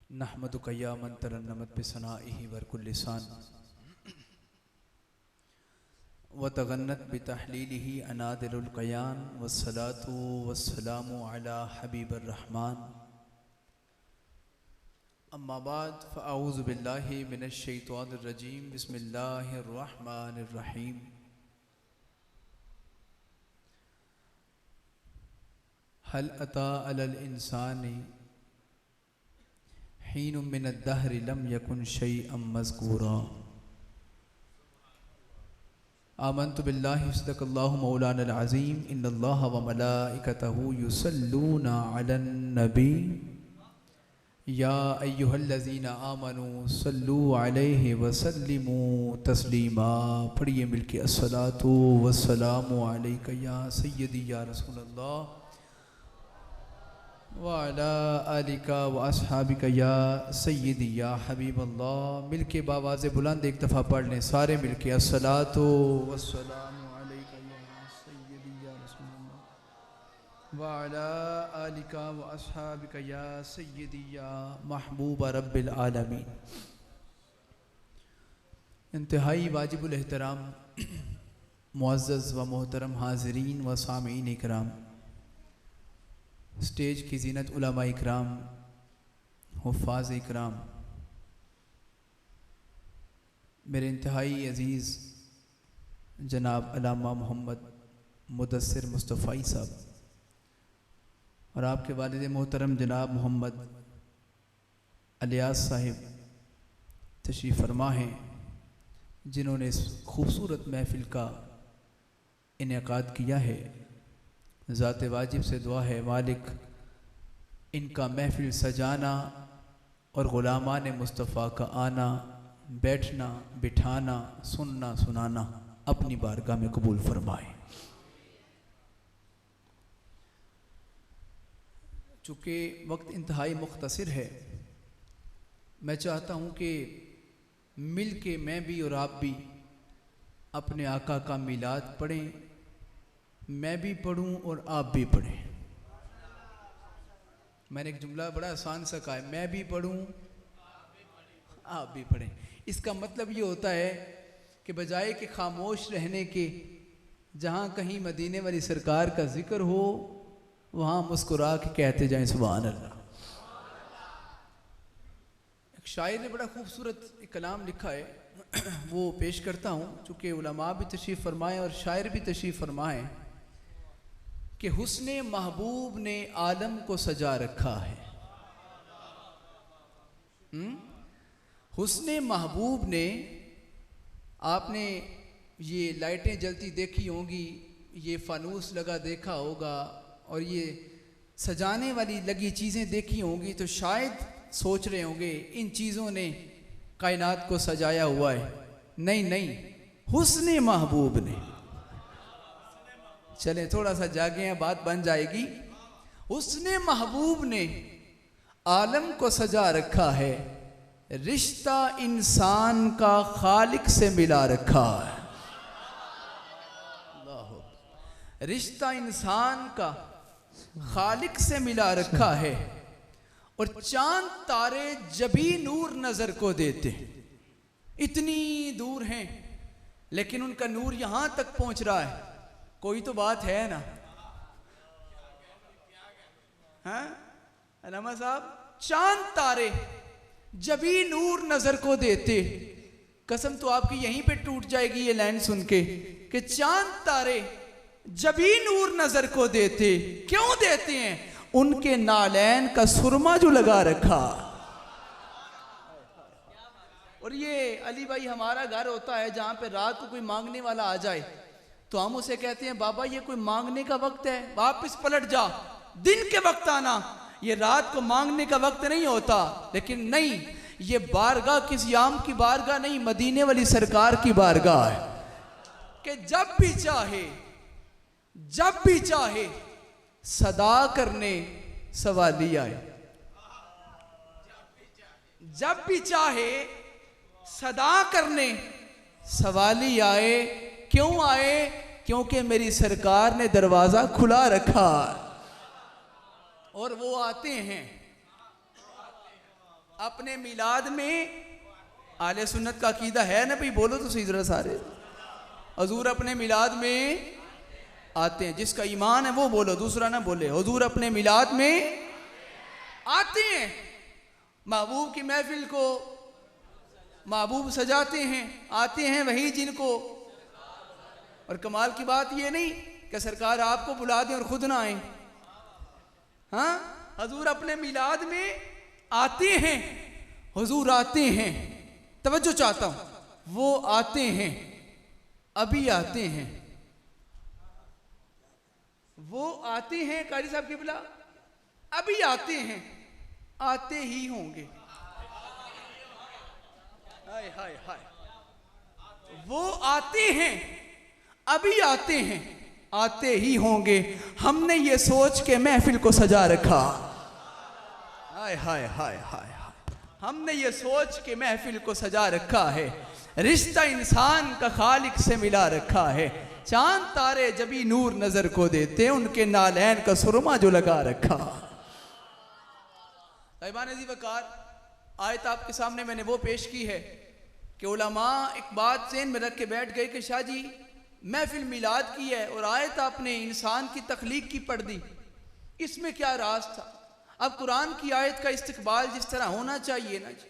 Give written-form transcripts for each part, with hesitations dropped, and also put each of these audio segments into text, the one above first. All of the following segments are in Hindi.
नहमदुका या मन तरन्नमत बिसनाइहि वरकुल लिसान व तगन्नत बितहलीलिहि अनादिरुल क़यान वस्सलातु वस्सलामु अला हबीबिर रहमान अम्मा बाद फ़अऊज़ु बिल्लाहि मिनश शैतानिर रजीम बिस्मिल्लाहिर रहमानिर रहीम। हल अता अलल इंसानी हीनुम मिनद दहरि लम यकुन शैअम मज़कूरा। आमन्तु बिल्लाहि सदक़ल्लाहु मौलानल अज़ीम इन्नल्लाह व मलाइकतहु युसल्लूना अलन नबी या अय्युहल्लज़ीना आमनू सल्लू अलैहि व सल्लिमू तस्लीमा। पढ़िए मिलके अस्सलातु वस्सलामु अलैका या सय्यदी या रसूलल्लाह व अला आलिका व अस्हाबिका या सय्यदी या हबीबल्लाह। मिलके बावाज़े बुलंद एक दफ़ा पढ़ लें सारे मिलके अस्सलातु वस्सलामु अलैका या सय्यदी या रसूलल्लाह व अला आलिका व अस्हाबिका या सय्यदी या महबूबा रब्बिल आलमीन। इंतहाई वाजिबुल एहतराम मुअज़्ज़ज़ व मोहतरम हाज़रीन व सामीईन इकराम, स्टेज की ज़ीनत उलमा इकराम, हुफ़्फ़ाज़ इकराम, मेरे इंतहाई अज़ीज़ जनाब अल्लामा मोहम्मद मुदस्सिर मुस्तफ़ाई साहब और आपके वालिद मोहतरम जनाब मोहम्मद अलियास साहिब तशरीफ़ फरमा हैं, जिन्होंने इस खूबसूरत महफ़िल का इनेकाद किया है। ज़ात वाजिब से दुआ है मालिक इनका महफ़िल सजाना और ग़ुलामान मुस्तफ़ा का आना, बैठना, बिठाना, सुनना, सुनाना अपनी बारगाह में कबूल फरमाए। चूँकि वक्त इंतहाई मुख्तसर है, मैं चाहता हूँ कि मिल के मैं भी और आप भी अपने आका का मीलाद पढ़ें, मैं भी पढ़ूं और आप भी पढ़ें। मैंने एक जुमला बड़ा आसान सा कहा है, मैं भी पढ़ूं आप भी पढ़ें। इसका मतलब ये होता है कि बजाय के खामोश रहने के, जहाँ कहीं मदीने वाली सरकार का जिक्र हो वहाँ मुस्कुरा के कहते जाएं सुभान अल्लाह। एक शायर ने बड़ा खूबसूरत एक कलाम लिखा है, वो पेश करता हूँ चूँकि उलमा भी तशरीफ़ फरमाएँ और शायर भी तशरीफ़ फरमाएँ कि हुस्ने महबूब ने आलम को सजा रखा है। हुस्ने महबूब ने, आपने ये लाइटें जलती देखी होंगी, ये फानूस लगा देखा होगा और ये सजाने वाली लगी चीज़ें देखी होंगी, तो शायद सोच रहे होंगे इन चीज़ों ने कायनात को सजाया हुआ है। नहीं नहीं, हुस्ने महबूब ने। चले थोड़ा सा जागे हैं, बात बन जाएगी। उसने महबूब ने आलम को सजा रखा है, रिश्ता इंसान का खालिक से मिला रखा है। रिश्ता इंसान का खालिक से मिला रखा है और चांद तारे जभी नूर नजर को देते, इतनी दूर हैं लेकिन उनका नूर यहां तक पहुंच रहा है। कोई तो बात है ना, हाँ अलामा साहब, चांद तारे जभी नूर नजर को देते। कसम तो आपकी यहीं पे टूट जाएगी ये लाइन सुन के कि चांद तारे जभी नूर नजर को देते। क्यों देते हैं? उनके नालैन का सुरमा जो लगा रखा। और ये अली भाई, हमारा घर होता है जहां पे रात को कोई मांगने वाला आ जाए तो हम उसे कहते हैं बाबा ये कोई मांगने का वक्त है, वापस पलट जा, दिन के वक्त आना, ये रात को मांगने का वक्त नहीं होता। लेकिन नहीं, ये बारगाह किसी आम की बारगाह नहीं, मदीने वाली सरकार की बारगाह है कि जब भी चाहे सदा करने सवाली आए। जब भी चाहे सदा करने सवाली आए। क्यों आए? क्योंकि मेरी सरकार ने दरवाजा खुला रखा और वो आते हैं। अपने मिलाद में आले सुन्नत का अकीदा है ना भाई, बोलो तो सही जरा सारे। हुजूर अपने मिलाद में आते हैं, जिसका ईमान है वो बोलो, दूसरा ना बोले। हुजूर अपने मिलाद में आते हैं, महबूब की महफिल को महबूब सजाते हैं, आते हैं वही जिनको। और कमाल की बात ये नहीं कि सरकार आपको बुला दें और खुद ना आए। हाँ, हुजूर अपने मिलाद में आते हैं, हुजूर आते हैं, तवज्जो चाहता हूं, वो आते हैं, अभी आते हैं, वो आते हैं कारी साहब किबला, अभी आते हैं, आते ही होंगे। हाय हाय हाय, वो आते हैं, अभी आते हैं, आते ही होंगे। हमने ये सोच के महफिल को सजा रखा। हाय हाय हाय हाय, हमने ये सोच के महफिल को सजा रखा है। रिश्ता इंसान का खालिक से मिला रखा है। चांद तारे जबी नूर नजर को देते, उनके नालैन का सुरमा जो लगा रखा। साहिबान अज़ीज़ वक़ार, आयत आपके सामने मैंने वो पेश की है कि उलमा एक बात ज़हन में रख के बैठ गए कि शाह जी महफिल मिलाद की है और आयत आपने इंसान की तख्लीक की पढ़ दी, इसमें क्या राज था? अब कुरान की आयत का इस्तिकबाल जिस तरह होना चाहिए ना जी,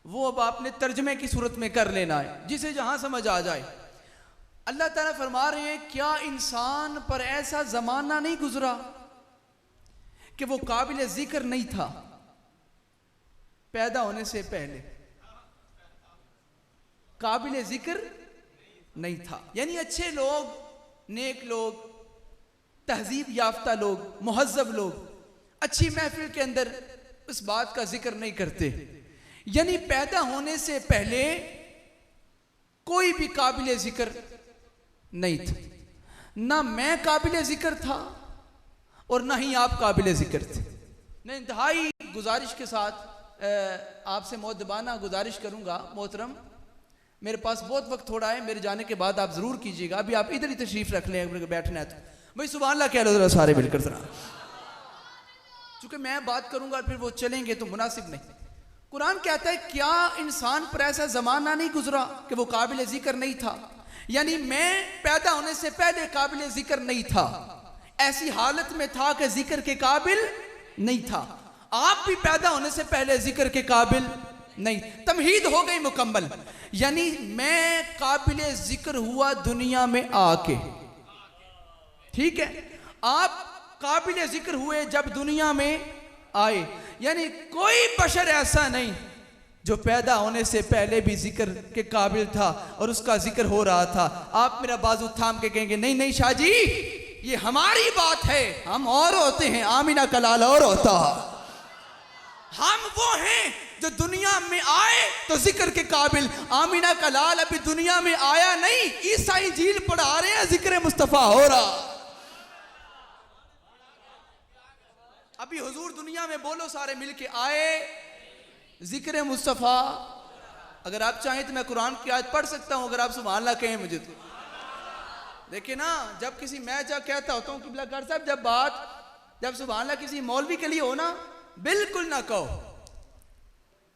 वो अब आपने तर्जमे की सूरत में कर लेना है, जिसे जहां समझ आ जाए। अल्लाह ताला फरमा रहे हैं, क्या इंसान पर ऐसा जमाना नहीं गुजरा कि वो काबिल जिक्र नहीं था पैदा होने से पहले? काबिल जिक्र नहीं था, यानी अच्छे लोग, नेक लोग, तहजीब याफ्ता लोग, मुहज्जब लोग अच्छी महफिल के अंदर उस बात का जिक्र नहीं करते। यानी पैदा होने से पहले कोई भी काबिल जिक्र नहीं था, ना मैं काबिल जिक्र था और ना ही आप काबिल जिक्र थे। मैं इंतहाई गुजारिश के साथ आपसे मुअद्दबाना गुजारिश करूंगा, मोहतरम मेरे पास बहुत वक्त थोड़ा है, मेरे जाने के बाद आप जरूर कीजिएगा, अभी आप इधर ही तशरीफ रख लें, बैठना है तो भाई सुभान अल्लाह कह लो जरा सारे मिलकर जरा, चूंकि मैं बात करूंगा और फिर वो चलेंगे तो मुनासिब नहीं। कुरान कहता है, क्या इंसान पर ऐसा जमाना नहीं गुजरा कि वो काबिल जिक्र नहीं था? यानी मैं पैदा होने से पहले काबिल जिक्र नहीं था, ऐसी हालत में था कि जिक्र के काबिल नहीं था। आप भी पैदा होने से पहले जिक्र के काबिल नहीं, तमहीद हो गई मुकम्मल। यानी मैं काबिल जिक्र हुआ दुनिया में आके, ठीक है, आप काबिल जिक्र हुए जब दुनिया में आए। यानी कोई बशर ऐसा नहीं जो पैदा होने से पहले भी जिक्र के काबिल था और उसका जिक्र हो रहा था। आप मेरा बाजू थाम के कहेंगे, नहीं नहीं शाह जी ये हमारी बात है, हम और होते हैं, आमीना का लाल और होता, हम वो हैं जो दुनिया में आए तो जिक्र के काबिल। आमीना का लाल अभी दुनिया में आया नहीं, ईसाई इंजील पढ़ा रहे हैं, जिक्र मुस्तफा हो रहा। अभी हुजूर दुनिया में, बोलो सारे मिलके, आए, जिक्र मुस्तफा। अगर आप चाहें तो मैं कुरान की आयत पढ़ सकता हूं, अगर आप सुभान अल्लाह कहें मुझे तो। देखिए ना, जब किसी, मैं जब कहता होता हूं किबला कार साहब, जब सुभान अल्लाह किसी मौलवी के लिए हो ना, बिल्कुल ना कहो,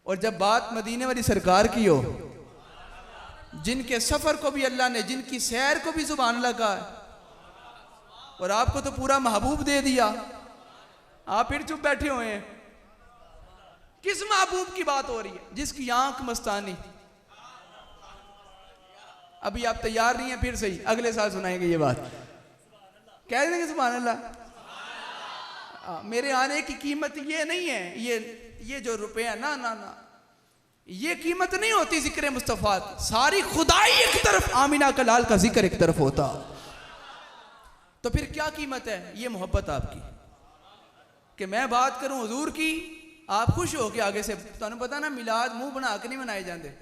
और जब बात मदीने वाली सरकार की हो, जिनके सफर को भी अल्लाह ने, जिनकी सैर को भी सुभान अल्लाह कहा है, और आपको तो पूरा महबूब दे दिया, आप फिर चुप बैठे हुए हैं। किस महबूब की बात हो रही है? जिसकी आंख मस्तानी। अभी आप तैयार नहीं है, फिर सही, अगले साल सुनाएंगे ये बात, कह देंगे सुभान अल्लाह। मेरे आने की कीमत ये नहीं है, ये जो रुपया ना ना ना, ये कीमत नहीं होती जिक्र मुस्तफा की। सारी खुदाई एक तरफ, आमीना का लाल का जिक्र एक तरफ होता, तो फिर क्या कीमत है? ये मोहब्बत आपकी कि मैं बात करूं हुजूर की, आप खुश हो के आगे से, तुहानू पता ना मिलाद मुंह बना के नहीं मनाए जाते,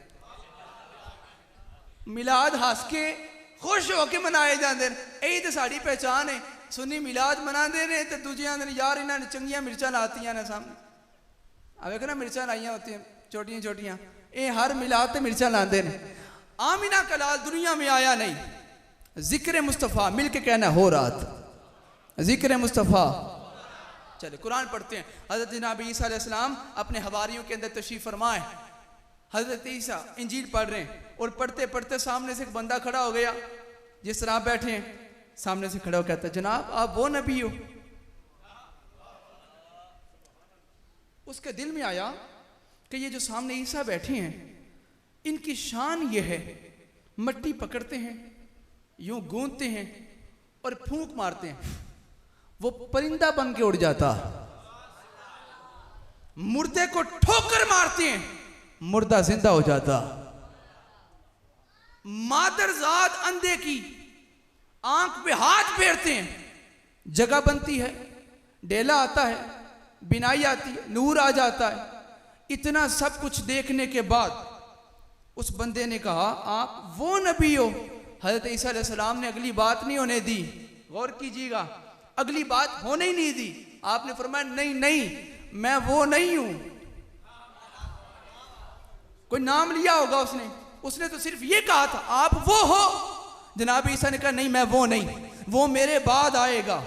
मिलाद हंस के खुश होके मनाए जाते। यही तो साड़ी पहचान है। सुन्नी मिलाद मनाते रहे तो दूजे आंदे यार इन्होंने चंगिया मिर्चा लातियां ने सामने, अब देखो ना मिर्चा लाइया होती हैं छोटियां छोटियां, ये हर मिलाद ते मिर्चा लाते हैं। आमीना का लाल दुनिया में आया नहीं, जिक्र मुस्तफ़ा, मिल के कहना हो रहा था, जिक्र मुस्तफ़ा। चले कुरान पढ़ते हैं। हज़रत जनाब ईसा अलैहिस्सलाम अपने हवारियों के अंदर तशरीफ़ फरमाए। हज़रत ईसा इंजील पढ़ रहे हैं और पढ़ते पढ़ते सामने से एक बंदा खड़ा हो गया, जिस तरह आप बैठे हैं, सामने से खड़ा हो कहता है जनाब आप वो नबी हो। उसके दिल में आया कि ये जो सामने ईसा बैठे हैं इनकी शान ये है, मट्टी पकड़ते हैं, यूं गूंथते हैं और फूंक मारते हैं, वो परिंदा बन के उड़ जाता। मुर्दे को ठोकर मारते हैं, मुर्दा जिंदा हो जाता। मादरजाद अंधे की आंख पे हाथ फेरते हैं, जगह बनती है, डेला आता है, बिनाई आती है, नूर आ जाता है। इतना सब कुछ देखने के बाद उस बंदे ने कहा आप वो नबी हो। हजरत ईसा अलैहिस्सलाम ने अगली बात नहीं होने दी, गौर कीजिएगा, अगली बात होने ही नहीं दी। आपने फरमाया नहीं नहीं मैं वो नहीं हूं। कोई नाम लिया होगा उसने तो सिर्फ ये कहा था आप वो हो। जनाब ईसा ने कहा नहीं मैं वो नहीं, वो मेरे बाद आएगा,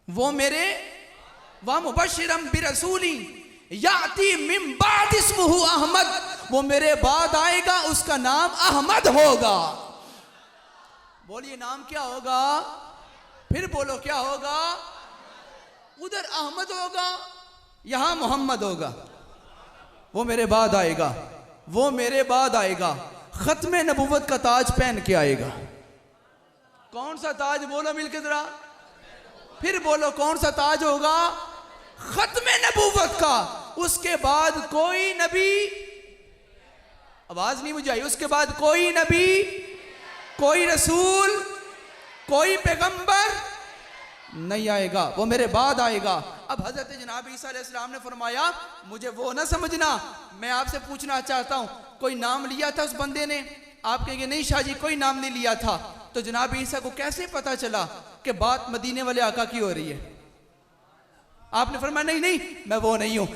वो मेरे व मुबश्शिरम बिरसूली याती मिन बाद इस्मुहु अहमद, वो मेरे बाद आएगा, उसका नाम अहमद होगा। बोलिए नाम क्या होगा? फिर बोलो क्या होगा? उधर अहमद होगा, यहां मोहम्मद होगा। वो मेरे बाद आएगा, वो मेरे बाद आएगा, खत्मे नबूवत का ताज पहन के आएगा। कौन सा ताज? बोलो मिलके जरा, फिर बोलो कौन सा ताज होगा? खत्मे नबूवत का। उसके बाद कोई नबी, आवाज नहीं मुझे आई, उसके बाद कोई नबी, कोई रसूल, कोई पैगंबर नहीं आएगा, वो मेरे बाद आएगा। अब हजरत जनाब ईसा अलैहिस्सलाम ने फरमाया मुझे वो ना समझना, मैं आपसे पूछना चाहता हूं कोई नाम लिया था उस बंदे ने? आप कहेंगे नहीं शाह जी कोई नाम नहीं लिया था। तो जनाब ईसा को कैसे पता चला कि बात मदीने वाले आका की हो रही है? आपने फरमाया नहीं नहीं मैं वो नहीं हूं।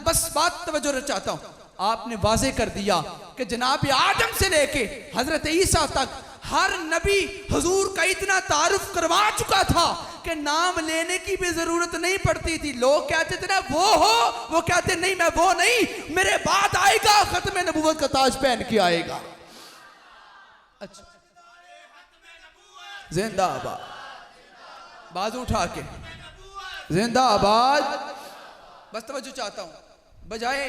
बस बात तवज्जो चाहता हूं, आपने वाजे कर दिया कि जनाब आदम से लेके हजरत ईसा तक हर नबी हुजूर का इतना तारुफ करवा चुका था कि नाम लेने की भी जरूरत नहीं पड़ती थी। लोग कहते थे ना वो हो, वो कहते नहीं मैं वो नहीं, मेरे बाद आएगा, खत्मे नबूवत का ताज पहन के आएगा। अच्छा जिंदाबाद, बाजू उठा के जिंदाबाद। बस तवज्जो चाहता हूं, बजाय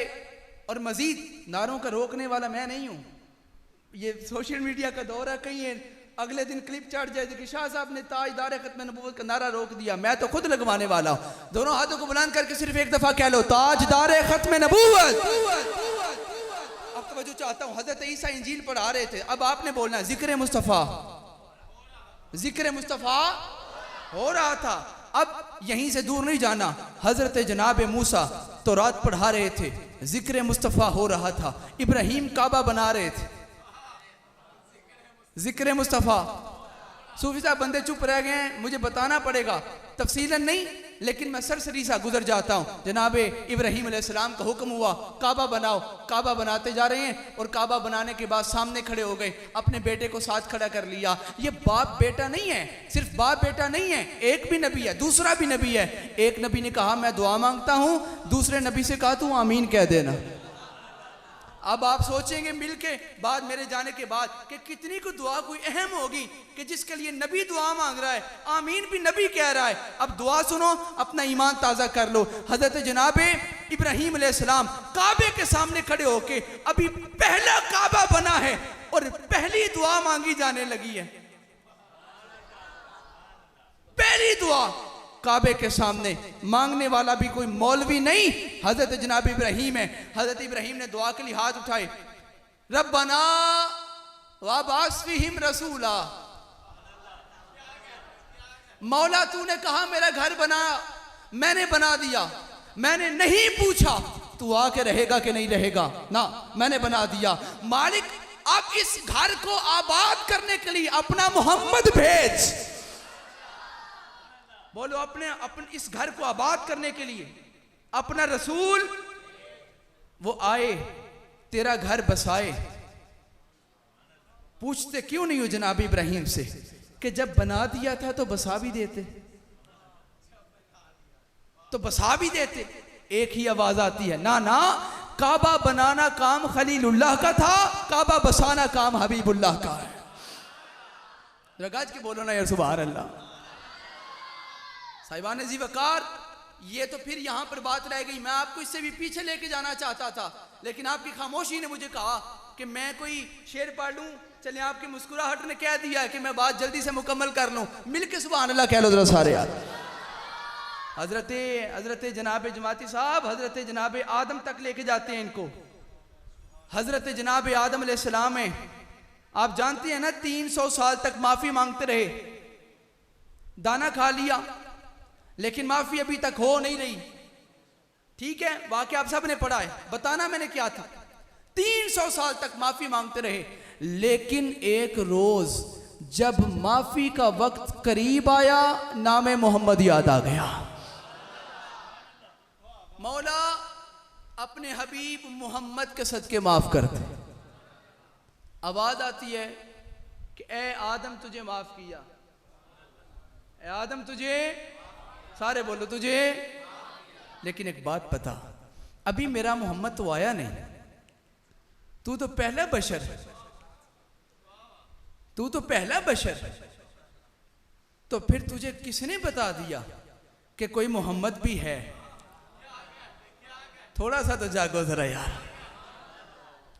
और मजीद नारों का रोकने वाला मैं नहीं हूं। ये सोशल मीडिया का दौर है, कहीं अगले दिन क्लिप चढ़ जाए कि शाह साहब ने ताजदार खत्म नबूवत का नारा रोक दिया। मैं तो खुद लगवाने वाला हूं। दोनों हाथों को बुलंद करके सिर्फ एक दफा कह लो ताजदार खत्म नबूवत। अब तवज्जो चाहता हूं, हजरत ईसा इंजील पढ़ा रहे थे, अब आपने बोलना जिक्र मुस्तफ़ा, जिक्र मुस्तफ़ा हो रहा था। अब यहीं से दूर नहीं जाना, हजरत जनाब मूसा तो रात पढ़ा रहे थे, जिक्र मुस्तफ़ा हो रहा था। इब्राहिम काबा बना रहे थे, जिक्र मुस्तफ़ा। सूफी साहब बंदे चुप रह गए हैं, मुझे बताना पड़ेगा तफसीलन नहीं, लेकिन मैं सरसरी सा गुजर जाता हूँ। जनाबे इब्राहिम अलैहिस्सलाम का हुक्म हुआ काबा बनाओ, काबा बनाते जा रहे हैं और काबा बनाने के बाद सामने खड़े हो गए, अपने बेटे को साथ खड़ा कर लिया। ये बाप बेटा नहीं है, सिर्फ बाप बेटा नहीं है, एक भी नबी है, दूसरा भी नबी है। एक नबी ने कहा मैं दुआ मांगता हूँ, दूसरे नबी से कहा तू आमीन कह देना। अब आप सोचेंगे मिलके बाद मेरे जाने के बाद कि कितनी को दुआ कोई अहम होगी कि जिसके लिए नबी दुआ मांग रहा है, आमीन भी नबी कह रहा है। अब दुआ सुनो, अपना ईमान ताज़ा कर लो। हजरत जनाबे इब्राहिम अलैहिस्सलाम काबे के सामने खड़े होके, अभी पहला काबा बना है और पहली दुआ मांगी जाने लगी है। पहली दुआ काबे के सामने, मांगने वाला भी कोई मौलवी नहीं, हजरत जनाब इब्राहिम है। हजरत इब्राहिम ने दुआ के लिए हाथ उठाए, रब्बना वबाअस फीहिम रसूला, मौला तूने कहा मेरा घर बना, मैंने बना दिया, मैंने नहीं पूछा तू आके रहेगा कि नहीं रहेगा, ना मैंने बना दिया। मालिक अब इस घर को आबाद करने के लिए अपना मोहम्मद भेज। बोलो अपने इस घर को आबाद करने के लिए अपना रसूल वो आए, तेरा घर बसाए। पूछते क्यों नहीं हो जनाब इब्राहिम से कि जब बना दिया था तो बसा भी देते। तो बसा भी देते। एक ही आवाज आती है, ना ना, काबा बनाना काम खलीलुल्लाह का था, काबा बसाना काम हबीबुल्लाह का है। रगाज के बोलो ना यार, सुभान अल्लाह। साहिबान जी वकार, ये तो फिर यहां पर बात रह गई। मैं आपको इससे भी पीछे लेके जाना चाहता था, लेकिन आपकी खामोशी ने मुझे कहा कि मैं कोई शेर पढ़ लूं। चले, आपकी मुस्कुराहट ने कह दिया कि मैं बात जल्दी से मुकम्मल कर लूं। मिलके सुभान अल्लाह कह लो जरा सारे यार। हजरत जनाब जमाती साहब हजरत जनाब आदम तक लेके जाते हैं इनको। हजरत जनाब आदम अलैहिस्सलाम है, आप जानते हैं ना, 300 साल तक माफी मांगते रहे, दाना खा लिया, लेकिन माफी अभी तक हो नहीं रही। ठीक है, वाकया आप सब ने पढ़ा है, बताना मैंने क्या था। 300 साल तक माफी मांगते रहे, लेकिन एक रोज जब माफी का वक्त करीब आया, नाम मोहम्मद याद आ गया। मौला अपने हबीब मोहम्मद के सदके माफ कर दे। आवाज आती है कि ए आदम तुझे माफ किया, ए आदम तुझे, सारे बोलो तुझे। लेकिन एक बात पता, अभी मेरा मोहम्मद तो आया नहीं, तू तो पहला बशर है, तू तो पहला बशर है। तो फिर तुझे किसने बता दिया कि कोई मोहम्मद भी है? थोड़ा सा तो जागो जरा यार,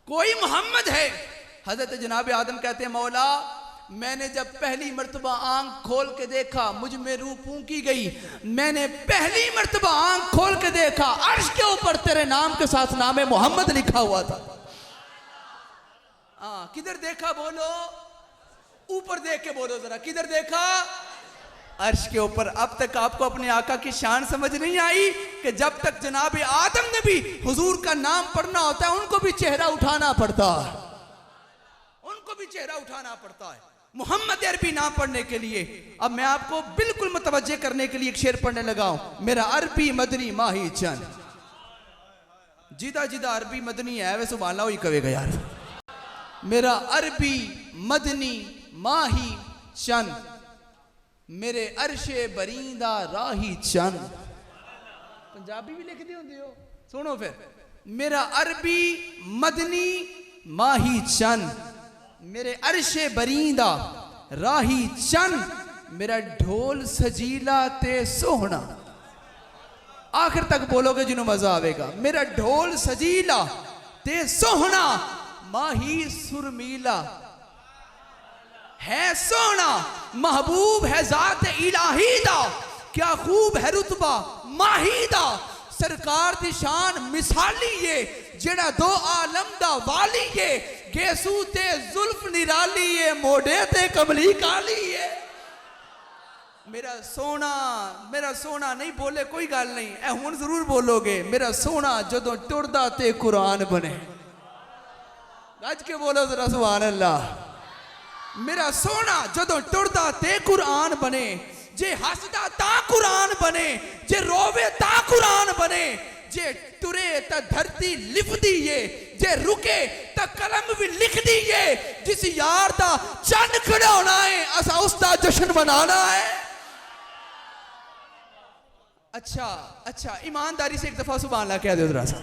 कोई मोहम्मद है। हजरत जनाब आदम कहते हैं, मौला मैंने जब पहली मर्तबा आंख खोल के देखा, मुझ में रूह फूंकी गई। मैंने पहली मर्तबा आंख खोल के देखा, अर्श के ऊपर तेरे नाम के साथ नाम मोहम्मद लिखा हुआ था। किधर देखा बोलो, ऊपर देख के बोलो जरा, किधर देखा? अर्श के ऊपर। अब तक आपको अपने आका की शान समझ नहीं आई कि जब तक जनाब आदम ने भी हुजूर का नाम पढ़ना होता है, उनको भी चेहरा उठाना पड़ता है, उनको भी चेहरा उठाना पड़ता है मोहम्मद अरबी नाम पढ़ने के लिए। अब मैं आपको बिल्कुल मुतवज्जे करने के लिए एक शेर पढ़ने लगा हूं। मेरा अरबी मदनी माही चंद, जिदा जिदा अरबी मदनी है वैसे सुभान ही कहेगा यार। मेरा अरबी मदनी माही चंद, मेरे अरशे बरींदा राही चंद। पंजाबी भी लिख दी होंगे हो, सुनो फिर। मेरा अरबी मदनी माही चंद, मेरे अरशे बरींदा राही चंद, मेरा ढोल सजीला ते सोहना। आखिर तक बोलोगे जिन्हों मजा आवेगा। मेरा ढोल सजीला ते सोहना, माही सुरमीला है सोना, महबूब है जात इलाही दा, क्या खूब है रुतबा माही दा। सरकार दी शान मिसाली ये, जेड़ा दो आलम दा वाली ये, गेसू ते जुल्फ निराली ये, मोड़े ते कमली काली ये। मेरा सोना नहीं बोले कोई गल नहीं, ए हुण जरूर बोलोगे। मेरा सोना जदों टुरदा ते कुरान बने, गज के बोलो जरा सुभान अल्लाह। मेरा सोना जदों टुरदा ते कुरान बने, जे हसदा ता कुरान बने, जे रोवे ता कुरान बने, जे टुरे ता धरती लिख दिए, जे रुके ता कलम भी लिख दिए। जिस यार दा चंद खड़ाना है, असा उसका जश्न मनाना है। अच्छा ईमानदारी से एक दफा सुभान अल्लाह कह दो जरा सा।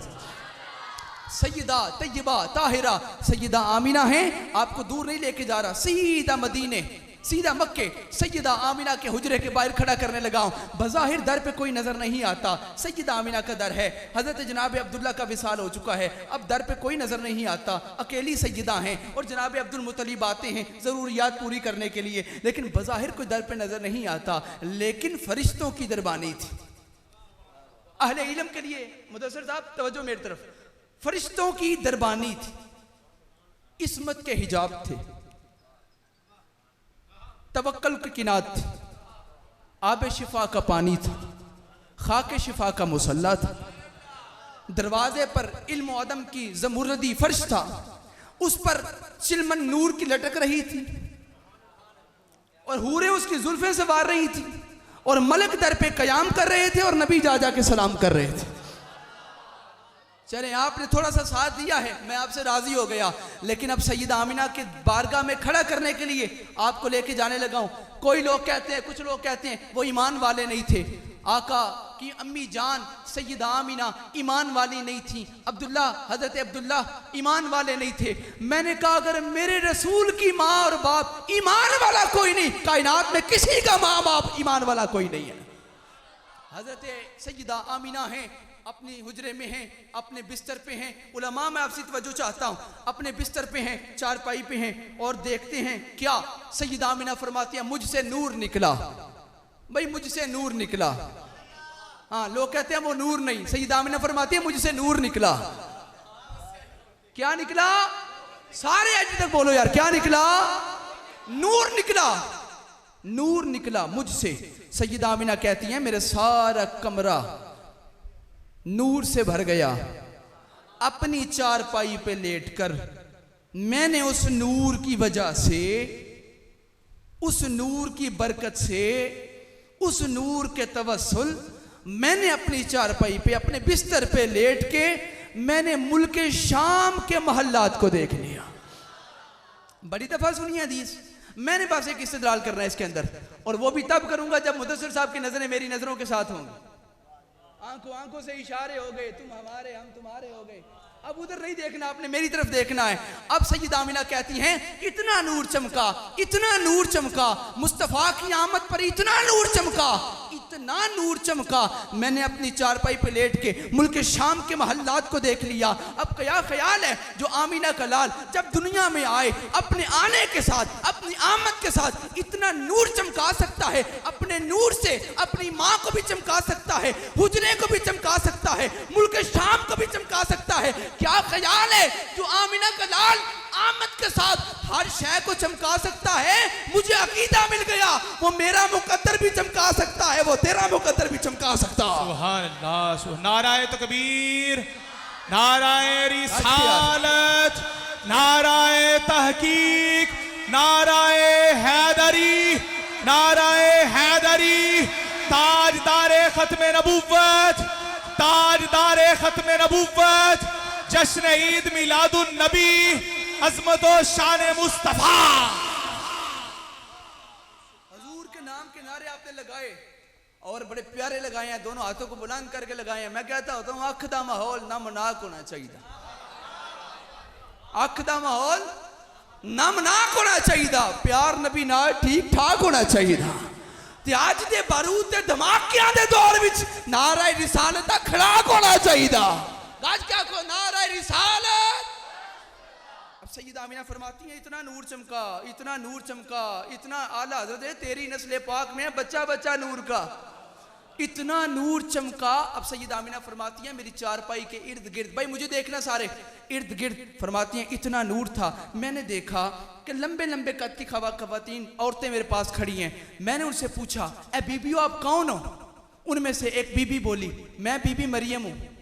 सैयदा तैयबा ताहिरा सैयदा आमिना है, आपको दूर नहीं लेके जा रहा, सीधा मदीने, सीधा मक्के। सैयदा आमिना के हुजरे के बाहर खड़ा करने लगा हूं। बज़ाहिर दर पे कोई नजर नहीं आता, सैयदा आमिना का दर है। हजरत जनाब अब्दुल्ला का विसाल हो चुका है, अब दर पे कोई नजर नहीं आता, अकेली सैयदा हैं और जनाब अब्दुल मुत्तलिब आते हैं जरूरियात पूरी करने के लिए, लेकिन बज़ाहिर कोई दर पे नजर नहीं आता। लेकिन फरिश्तों की दरबानी थी। अहले इल्म के लिए मुदस्सिर साहब तवज्जो मेरी तरफ, फरिश्तों की दरबानी थी, इस्मत के हिजाब थे, तवक्कल की किनात थी, आब शिफा का पानी था, खाके शिफा का मुसल्ला था। दरवाजे पर इल्म व अदम की ज़मुर्रदी फर्श था, उस पर चिलमन नूर की लटक रही थी और हूरें उसकी जुल्फें से वार रही थी और मलक दर पे कयाम कर रहे थे और नबी जा के सलाम कर रहे थे। चले, आपने थोड़ा सा साथ दिया है, मैं आपसे राजी हो गया, लेकिन अब सैयदा आमिना के बारगाह में खड़ा करने के लिए आपको लेके जाने लगा हूं। कोई लोग कहते हैं, कुछ लोग कहते हैं वो ईमान वाले नहीं थे। आका कि अम्मी जान सैयदा आमिना ईमान वाली नहीं थी, अब्दुल्ला हजरत अब्दुल्ला ईमान वाले नहीं थे। मैंने कहा अगर मेरे रसूल की माँ और बाप ईमान वाला कोई नहीं, कायनात में किसी का माँ बाप ईमान वाला कोई नहीं है। हजरत सैयदा आमिना हैं, अपनी हुजरे में हैं, अपने बिस्तर पे हैं। उलमा मैं आपसे तवज्जो चाहता हूँ, अपने बिस्तर पे हैं, चारपाई पे हैं और देखते हैं क्या सैयदा आमिना फरमाती है मुझसे नूर निकला। भाई मुझसे नूर निकला, हाँ लोग कहते हैं वो नूर नहीं, सैयदा आमिना फरमाती है मुझसे नूर निकला। क्या निकला? सारे अभी तक बोलो यार, क्या निकला? नूर निकला, नूर निकला मुझसे। सैयदा आमिना कहती हैं मेरा सारा कमरा नूर से भर गया। अपनी चारपाई पे लेटकर मैंने उस नूर की वजह से, उस नूर की बरकत से, उस नूर के तवस्सुल मैंने अपनी चारपाई पे अपने बिस्तर पे लेट के मैंने मुल्क शाम के महल्लात को देख लिया। बड़ी दफा सुनी हदीस, मैंने बस एक इस्तेदलाल करना है इसके अंदर, और वो भी तब करूंगा जब मुदस्सिर साहब की नजरें मेरी नजरों के साथ होंगी। आंखों आंखों से इशारे हो गए, तुम हमारे हम तुम्हारे हो गए। अब उधर नहीं देखना, आपने मेरी तरफ देखना है। अब सैयदा आमिना कहती हैं इतना नूर चमका, इतना नूर चमका, मुस्तफा की आमद पर इतना नूर चमका, इतना नूर चमका, मैंने अपनी चारपाई पे लेट के मुल्क शाम के महल्लात को देख लिया। अब क्या ख्याल है जो आमिना का लाल जब दुनिया में आए अपने आने के साथ, अपनी आमद के साथ इतना नूर चमका सकता है, अपने नूर से अपनी माँ को भी चमका सकता है, हुजरे को भी चमका सकता है, मुल्क शाम को भी चमका सकता है। क्या ख्याल है जो आमिना का लाल आमद के साथ हर शय को चमका सकता है। मुझे अकीदा मिल गया, वो मेरा मुकद्दर भी चमका सकता है, वो तेरा मुकद्दर भी चमका सकता है। सुभान अल्लाह, नाराए तकबीर, नाराए रिसालत, नाराए तहकीक, नाराए हैदरी, नाराए हैदरी, ताजदारे खत्मे नबुव्वत, ताजदारे खत्मे नबुव्वत, जश्न ईद मिलादुन नबी, अजमत और शान मुस्तफा। हुजूर के नाम के नारे आपने लगाए और बड़े प्यारे लगाए हैं, दोनों हाथों को बुलंद करके लगाए हैं। मैं कहता होता हूँ अख दा माहौल नमनाक होना चाहिए, अख दा माहौल नमनाक होना चाहिए, प्यार नबी नाल ठीक ठाक होना चाहिए। ते अज दे बारूद दे धमाकियां दे दौर विच नारा रिसालत दा खड़ाक होना चाहिए। आज क्या को नारा रिसालत। अब सैयदा आमिना फरमाती हैं इतना नूर चमका, इतना नूर चमका, इतना आला हज़रत है तेरी नस्ल पाक में बच्चा बच्चा नूर का, इतना नूर चमका। अब सैयदा आमिना फरमाती हैं मेरी चारपाई के इर्द गिर्द, भाई मुझे देखना सारे इर्द गिर्द, फरमाती हैं इतना नूर था। मैंने देखा कि लंबे लंबे कद की खवातीन औरतें मेरे पास खड़ी हैं। मैंने उनसे पूछा ए बीबियों आप कौन हो? उनमें से एक बीबी बोली मैं बीबी मरियम हूं।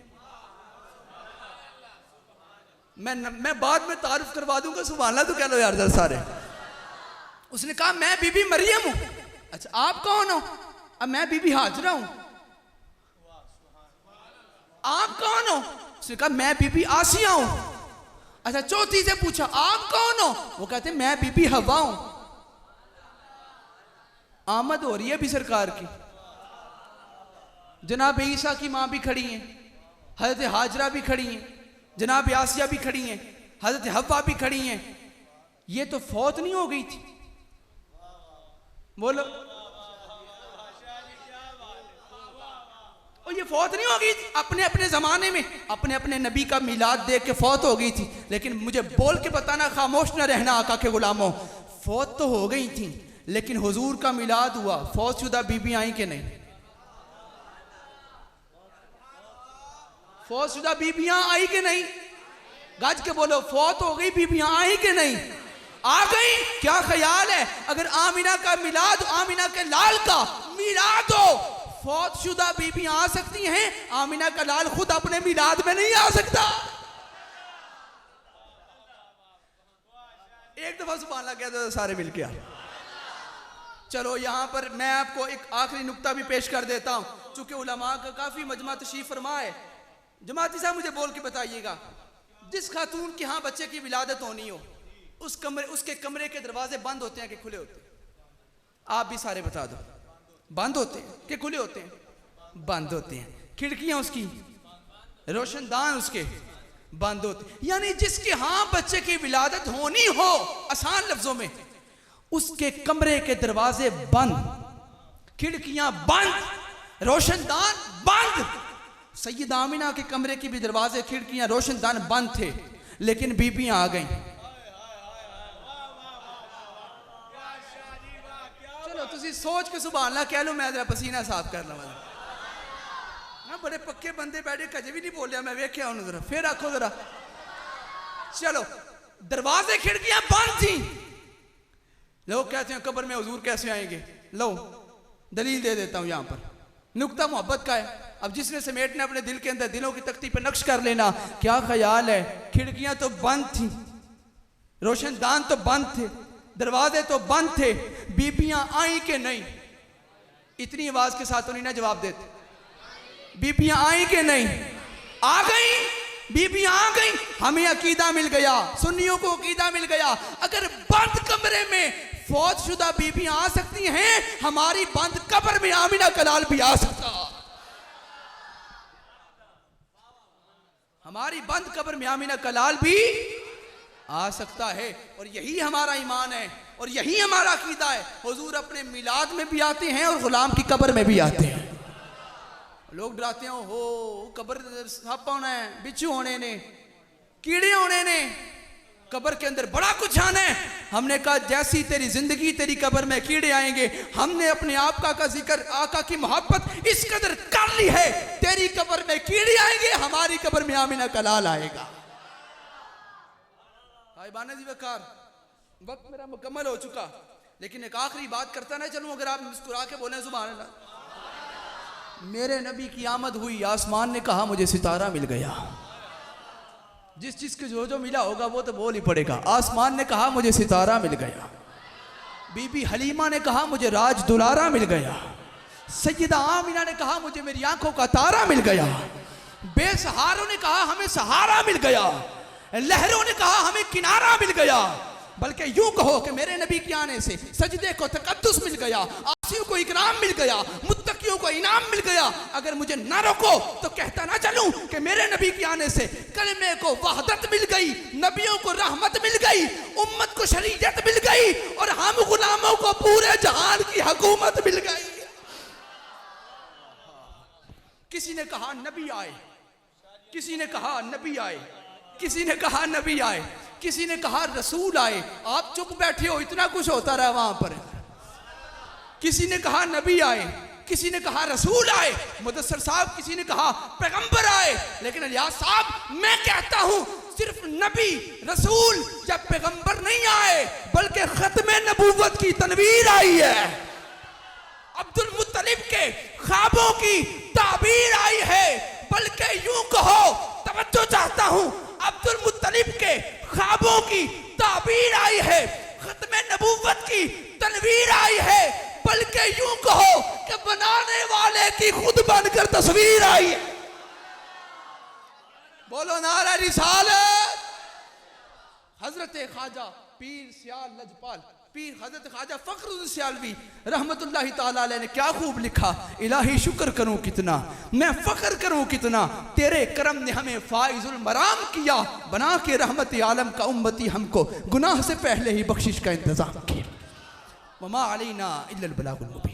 मैं बाद में तारुफ करवा दूंगा, सुभान अल्लाह तो कह लो यार सारे। उसने कहा मैं बीबी मरियम हूं। अच्छा आप कौन हो? अब मैं बीबी हाजरा हूं। आप कौन हो? उसने कहा मैं बीबी आसिया हूं। अच्छा चौथी से पूछा आप कौन हो? वो कहते मैं बीबी हवा हूं। आमद हो रही है भी सरकार की। जनाब ईसा की मां भी खड़ी हैं, हजरत हाजरा भी खड़ी हैं, जनाब आसिया भी खड़ी हैं, हजरत हवा भी खड़ी हैं। ये तो फौत नहीं हो गई थी? बोलो और ये फौत नहीं हो गई थी? अपने अपने जमाने में अपने अपने नबी का मिलाद देख के फौत हो गई थी। लेकिन मुझे बोल के बताना, खामोश न रहना आका के गुलामों, फौत तो हो गई थी लेकिन हुजूर का मिलाद हुआ। फौत शुदा बीबी आई कि नहीं? फौत शुदा बीबियां आई कि नहीं? गज के बोलो फौत हो गई बीबियां आई कि नहीं? आ गई। क्या ख्याल है अगर आमिना का मिलाद, आमिना के लाल का मिलाद हो, फौत शुदा बीबियां आ सकती हैं? आमिना का लाल खुद अपने मिलाद में नहीं आ सकता। एक दफा सुभान अल्लाह कह दो सारे मिलके आ। चलो यहां पर मैं आपको एक आखिरी नुक्ता भी पेश कर देता हूं, चूंकि उलमा का काफी मजमा तशरीफ फरमा है। जमाती साहब मुझे बोल के बताइएगा, जिस खातून के यहाँ बच्चे की विलादत होनी हो उसके कमरे के दरवाजे बंद होते हैं कि खुले होते हैं? आप भी सारे बता दो, बंद होते हैं कि खुले होते हैं? बंद होते हैं, खिड़कियां उसकी, रोशनदान उसके बंद होते। यानी जिसके यहाँ बच्चे की विलादत होनी हो, आसान लफ्जों में, उसके कमरे के दरवाजे बंद, खिड़कियां बंद, रोशनदान बंद। सैयदा आमिना के कमरे के भी दरवाजे, खिड़कियां, रोशनदान बंद थे, लेकिन बीबियां आ गईं। चलो तुसी सोच के सुभान अल्लाह कह लो, मैं जरा पसीना साफ कर लवां ना। बड़े पक्के बंदे बैठे, कजे भी नहीं बोलिया, मैं वेख्या उन्होंने, जरा फिर आखो जरा। चलो दरवाजे खिड़कियां बंद थी। लोग कहते हैं कब्र में हुजूर कैसे आएंगे, लो दलील दे देता हूं। यहां पर नुक्ता मोहब्बत का है। अब जिसने समेटने अपने दिल के अंदर, दिलों की तख्ती पर नक्श कर लेना। क्या ख्याल है, खिड़कियां तो बंद थी, रोशनदान तो बंद थे, दरवाजे तो बंद थे, बीबियां आई कि नहीं? इतनी आवाज के साथ तो नहीं ना जवाब देते। बीबियां आई कि नहीं? आ गई, बीबियां आ गई। हमें अकीदा मिल गया, सुन्नियों को अकीदा मिल गया। अगर बंद कमरे में फौतशुदा बीबियां आ सकती हैं, हमारी बंद कब्र में आमिना कलाल भी आ सकता। हमारी बंद कब्र में आमिना कलाल भी आ सकता है। और यही हमारा ईमान है और यही हमारा अकीदा है। हुजूर अपने मिलाद में भी आते हैं और गुलाम की कब्र में भी आते हैं। लोग डराते हैं, हो कब्र सप होना है, बिच्छू होने ने, कीड़े होने ने, कब्र के अंदर बड़ा कुछ आना है। हमने कहा जैसी तेरी जिंदगी, तेरी कब्र में कीड़े आएंगे। हमने अपने आका का जिक्र, आका की मोहब्बत इस कदर कर ली है, तेरी कब्र में कीड़े आएंगे, हमारी कब्र में आमिना कलाल आएगा। भाईबाना जी वकार, वक्त मेरा मुकम्मल हो चुका, लेकिन एक आखिरी बात करता ना चलूं। अगर आप मुस्कुरा के बोले सुभान अल्लाह। मेरे नबी की आमद हुई, आसमान ने कहा मुझे सितारा मिल गया। जिस चीज को जो जो मिला होगा वो तो बोल ही पड़ेगा। आसमान ने कहा मुझे सितारा मिल गया। बीबी हलीमा ने कहा मुझे राज दुलारा मिल गया। सैयदा आमिना ने कहा मुझे मेरी आंखों का तारा मिल गया। बेसहारों ने कहा हमें सहारा मिल गया। लहरों ने कहा हमें किनारा मिल गया। बल्कि यूं कहो कि मेरे नबी के आने से सजदे को तकद्दुस मिल गया, आसियों को इकराम मिल गया, मुत्तकियों को इनाम मिल गया। अगर मुझे ना रोको तो कहता ना चलूं कि मेरे नबी के आने से कलमे को वहदत मिल गई, नबियों को रहमत मिल गई, उम्मत को शरीयत मिल गई और हम गुलामों को पूरे जहान की हुकूमत मिल गई। किसी ने कहा नबी आए, किसी ने कहा नबी आए, किसी ने कहा नबी आए, किसी ने कहा रसूल आए। आप चुप बैठे हो, इतना कुछ होता रहा वहां पर। किसी ने कहा नबी आए, किसी ने कहा रसूल आए। मुदस्सर साहब किसी ने कहा पैगंबर आए। लेकिन इलियास साहब मैं कहता हूं सिर्फ नबी रसूल या पैगंबर नहीं आए, बल्कि खत्मे नबूवत की तनवीर आई है। अब्दुल मुत्तलिब के ख्वाबों की ताबीर आई है। बल्कि यूं कहो, तवज्जो चाहता हूं, अब्दुल मुत्तलिब के ख्वाबों की ताबीर आई है, खत्मे नबूवत की तनवीर आई है। बल्कि यूं कहो कि बनाने वाले की खुद बनकर तस्वीर आई है। बोलो नारा रिसालत। हजरत ख्वाजा पीर सियाल लजपाल, पीर हजरत ख्वाजा फखरुद्दीन सियालवी रहमतुल्लाहि ताला अलैह ने क्या खूब लिखा। इलाही शुक्र करूं कितना, मैं फख्र करूं कितना, तेरे करम ने हमें फाइजुल मराम किया, बना के रहमत आलम का उम्मती हमको गुनाह से पहले ही बख्शिश का इंतजाम किया। वमा अलैना इल्लल बलागुल मुबीन।